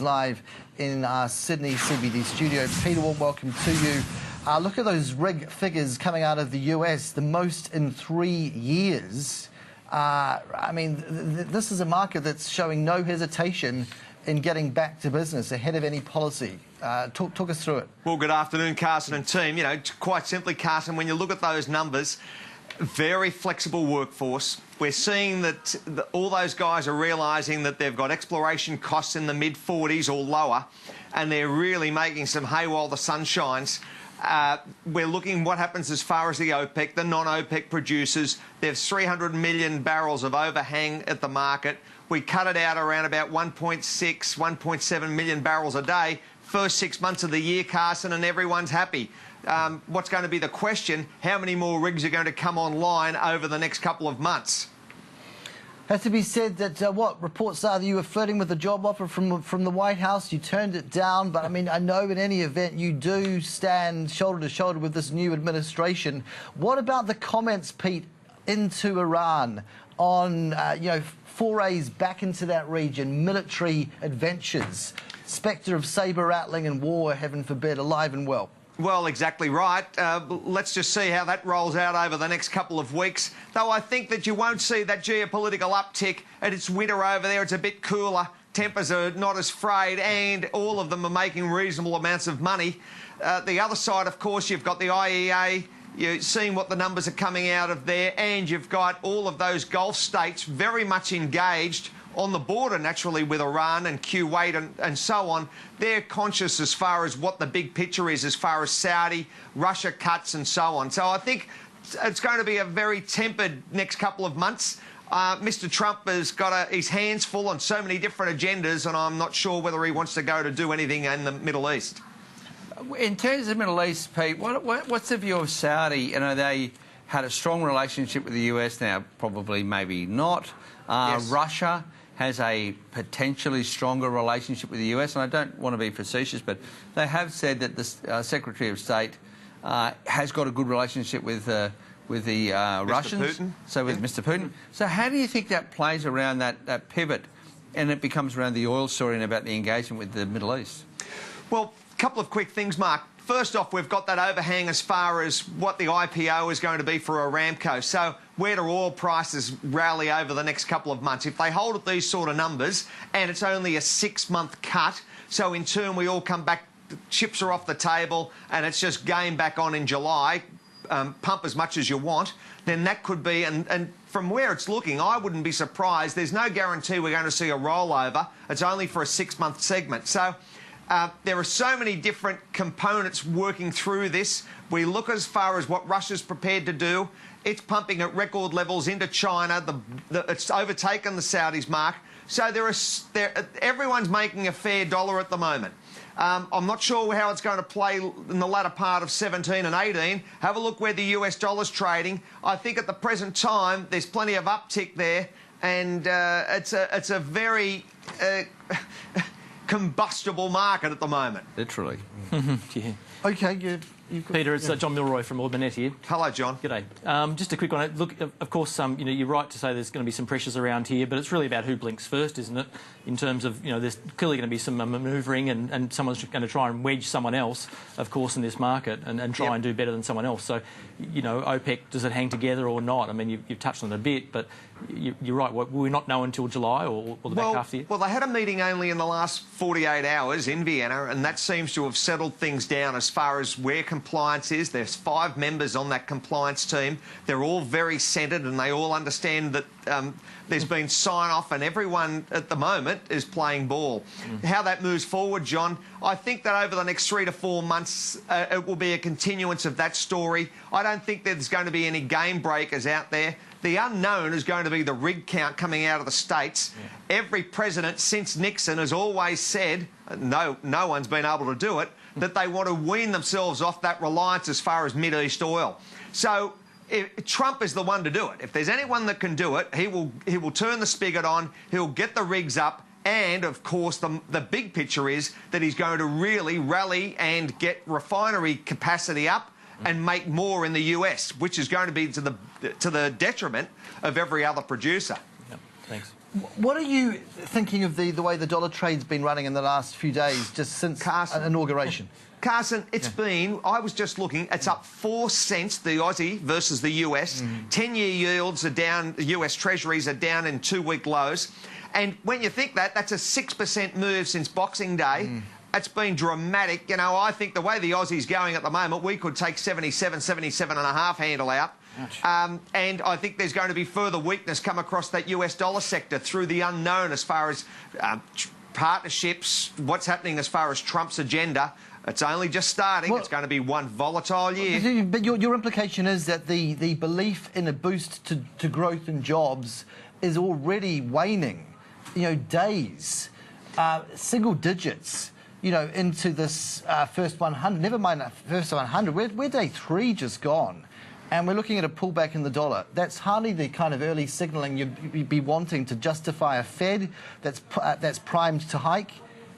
live in our Sydney CBD studio. Peter, warm welcome to you. Look at those rig figures coming out of the US, the most in 3 years. I mean, this is a market that's showing no hesitation in getting back to business ahead of any policy. Talk us through it. Well, good afternoon, Carson and team. You know, quite simply, Carson, when you look at those numbers, very flexible workforce. We're seeing that all those guys are realising that they've got exploration costs in the mid-40s or lower, and they're really making some hay while the sun shines. We're looking what happens as far as the OPEC, the non-OPEC producers. There's 300 million barrels of overhang at the market. We cut it out around about 1.6, 1.7 million barrels a day. First 6 months of the year, Carson, and everyone's happy. What's going to be the question? How many more rigs are going to come online over the next couple of months? Has to be said that what reports are that you were flirting with a job offer from the White House. You turned it down, but I mean, I know in any event you do stand shoulder to shoulder with this new administration. What about the comments, Pete, into Iran on you know, forays back into that region, military adventures, spectre of saber rattling and war, heaven forbid, alive and well? Well, exactly right. Let's just see how that rolls out over the next couple of weeks. Though I think that you won't see that geopolitical uptick, and it's winter over there, it's a bit cooler, tempers are not as frayed, and all of them are making reasonable amounts of money. The other side, of course, you've got the IEA, you're seeing what the numbers are coming out of there, and you've got all of those Gulf states very much engaged on the border, naturally, with Iran and Kuwait and so on. They're conscious as far as what the big picture is as far as Saudi, Russia cuts and so on. So I think it's going to be a very tempered next couple of months. Mr. Trump has got his hands full on so many different agendas, and I'm not sure whether he wants to go to do anything in the Middle East. In terms of the Middle East, Pete, what's the view of Saudi? You know, they had a strong relationship with the US, now probably maybe not. Yes. Russia has a potentially stronger relationship with the US, and I don't want to be facetious, but they have said that the Secretary of State has got a good relationship with the Russians. Putin. So with Mr. Putin. So how do you think that plays around that pivot, and it becomes around the oil story and about the engagement with the Middle East? Well, a couple of quick things, Mark. First off, we've got that overhang as far as what the IPO is going to be for Aramco. So where do oil prices rally over the next couple of months? If they hold at these sort of numbers and it's only a 6-month cut, so in turn we all come back, the chips are off the table and it's just game back on in July, pump as much as you want, then that could be, and from where it's looking, I wouldn't be surprised. There's no guarantee we're going to see a rollover. It's only for a 6-month segment. So there are so many different components working through this. We look as far as what Russia's prepared to do. It's pumping at record levels into China. It's overtaken the Saudis, Mark. So everyone's making a fair dollar at the moment. I'm not sure how it's going to play in the latter part of 17 and 18. Have a look where the US dollar's trading. I think at the present time there's plenty of uptick there, and it's a very combustible market at the moment. Literally. Yeah. Okay, Peter, it's John Milroy from Ord Minnett here. Hello, John. G'day. Just a quick one. Look, of course, you know, you're right to say there's going to be some pressures around here, but it's really about who blinks first, isn't it? In terms of, you know, there's clearly going to be some manoeuvring, and someone's going to try and wedge someone else, of course, in this market and try and do better than someone else. So, you know, OPEC, does it hang together or not? I mean, you've touched on it a bit, but you're right. Will we not know until July or the back half of the year? Well, they had a meeting only in the last 48 hours in Vienna, and that seems to have settled things down as far as where compliance is. There's 5 members on that compliance team. They're all very centred, and they all understand that there's been sign-off, and everyone at the moment is playing ball. How that moves forward, John, I think that over the next 3 to 4 months, it will be a continuance of that story. I don't think there's going to be any game breakers out there. The unknown is going to be the rig count coming out of the States. Yeah. Every president since Nixon has always said, no one's been able to do it, that they want to wean themselves off that reliance as far as Mid-East oil. So Trump is the one to do it. If there's anyone that can do it, he will turn the spigot on, he'll get the rigs up, and, of course, the big picture is that he's going to really rally and get refinery capacity up and make more in the US, which is going to be to the detriment of every other producer. Yep. Thanks. What are you thinking of the way the dollar trade's been running in the last few days, just since inauguration? Carson, it's been, I was just looking, it's up 4 cents, the Aussie versus the US. 10-year yields are down, US Treasuries are down in 2-week lows. And when you think that, that's a 6% move since Boxing Day. It's been dramatic. You know, I think the way the Aussie's going at the moment, we could take 77, 77 and a half handle out. And I think there's going to be further weakness come across that US dollar sector through the unknown as far as partnerships, what's happening as far as Trump's agenda. It's only just starting. Well, it's going to be one volatile year. But your implication is that the belief in a boost to growth and jobs is already waning. You know, days, single digits, you know, into this first 100. Never mind that first 100. We're day 3 just gone. And we're looking at a pullback in the dollar. That's hardly the kind of early signalling you'd be wanting to justify a Fed that's primed to hike.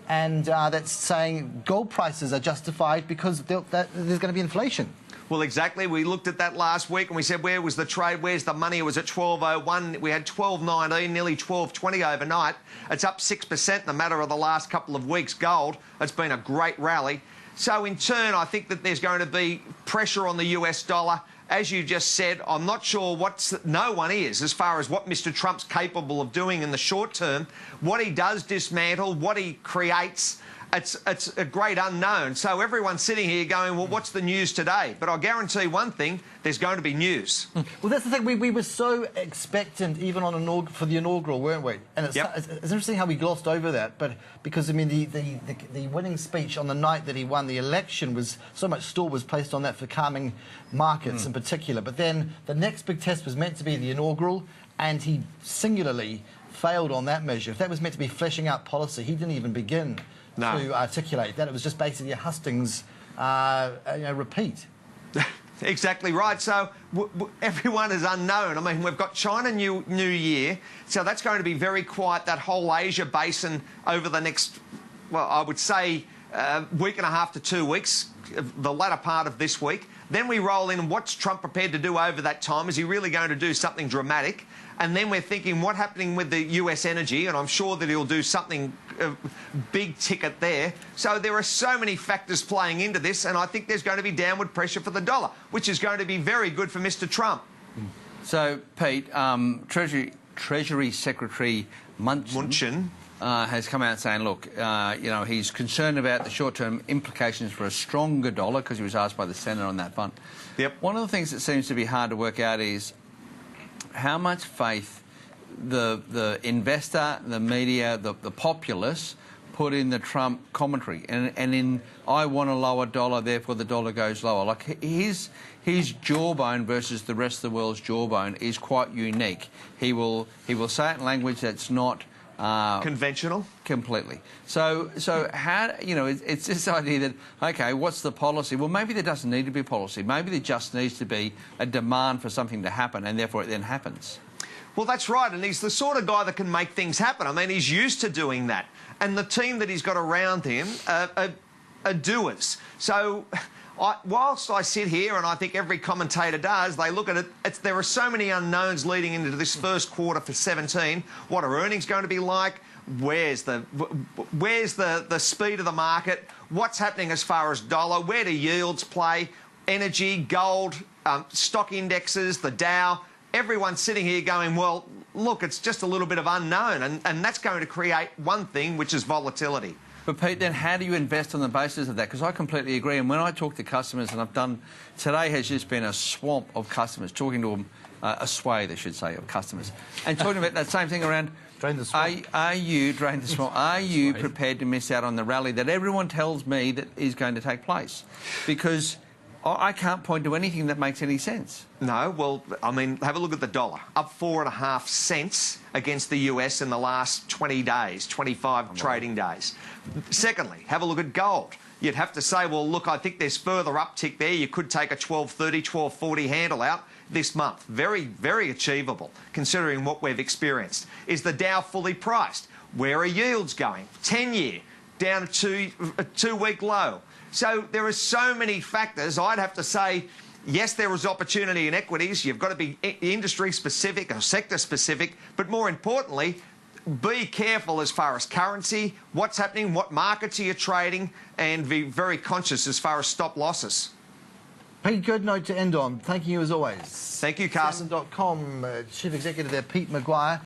And that's saying gold prices are justified because there's going to be inflation. Well, exactly. We looked at that last week and we said, where was the trade? Where's the money? It was at 12.01. We had 12.19, nearly 12.20 overnight. It's up 6% in the matter of the last couple of weeks. Gold, it's been a great rally. So in turn, I think that there's going to be pressure on the US dollar. As you just said, I'm not sure no one is as far as what Mr. Trump's capable of doing in the short term. What he does dismantle, what he creates, it's a great unknown. So everyone's sitting here going, well, what's the news today? But I'll guarantee one thing, there's going to be news. Well, that's the thing. We were so expectant even on for the inaugural, weren't we? And it's interesting how we glossed over that. But because, I mean, the winning speech on the night that he won the election was so much store was placed on that for calming markets in particular. But then the next big test was meant to be the inaugural, and he singularly failed on that measure. If that was meant to be fleshing out policy, he didn't even begin to articulate that. It was just basically a hustings repeat. Exactly right. So everyone is unknown. I mean, we've got China New Year, so that's going to be very quiet, that whole Asia basin over the next, well, I would say week and a half to 2 weeks, the latter part of this week. Then we roll in, what's Trump prepared to do over that time? Is he really going to do something dramatic? And then we're thinking, what's happening with the US energy? And I'm sure that he'll do something big ticket there. So there are so many factors playing into this, and I think there's going to be downward pressure for the dollar, which is going to be very good for Mr. Trump. So, Pete, Treasury Secretary Mnuchin has come out saying, look, you know, he's concerned about the short-term implications for a stronger dollar because he was asked by the Senate on that front. Yep. One of the things that seems to be hard to work out is how much faith the investor, the media, the populace put in the Trump commentary and in I want a lower dollar, therefore the dollar goes lower. Like his jawbone versus the rest of the world's jawbone is quite unique. He will say it in language that's not conventional. Completely. So how, you know, it's this idea that, okay, what's the policy? Well, maybe there doesn't need to be policy. Maybe there just needs to be a demand for something to happen, and therefore it then happens. Well, that's right, and he's the sort of guy that can make things happen. I mean, he's used to doing that. And the team that he's got around him are doers. So whilst I sit here, and I think every commentator does, they look at it, there are so many unknowns leading into this first quarter for 17. What are earnings going to be like? Where's the speed of the market? What's happening as far as dollar? Where do yields play? Energy, gold, stock indexes, the Dow. Everyone's sitting here going, well, look, it's just a little bit of unknown, and that's going to create one thing, which is volatility. But, Pete, then how do you invest on the basis of that? Because I completely agree. And when I talk to customers, and I've done... Today has just been a swamp of customers, talking to them, a swathe, I should say, of customers, and talking about that same thing around... Drain the swamp. Drain the swamp. Are you prepared to miss out on the rally that everyone tells me that is going to take place? Because I can't point to anything that makes any sense. No, well, I mean, have a look at the dollar. Up 4.5 cents against the US in the last 20 days, 25 trading days. Secondly, have a look at gold. You'd have to say, well, look, I think there's further uptick there. You could take a 12.30, 12.40 handle out this month. Very, very achievable, considering what we've experienced. Is the Dow fully priced? Where are yields going? 10-year, down to a 2-week low. So there are so many factors. I'd have to say, yes, there is opportunity in equities. You've got to be industry-specific or sector-specific. But more importantly, be careful as far as currency, what's happening, what markets are you trading, and be very conscious as far as stop losses. Pete, good note to end on. Thank you as always. Thank you, Carson. Salmon.com, Chief Executive there, Pete McGuire.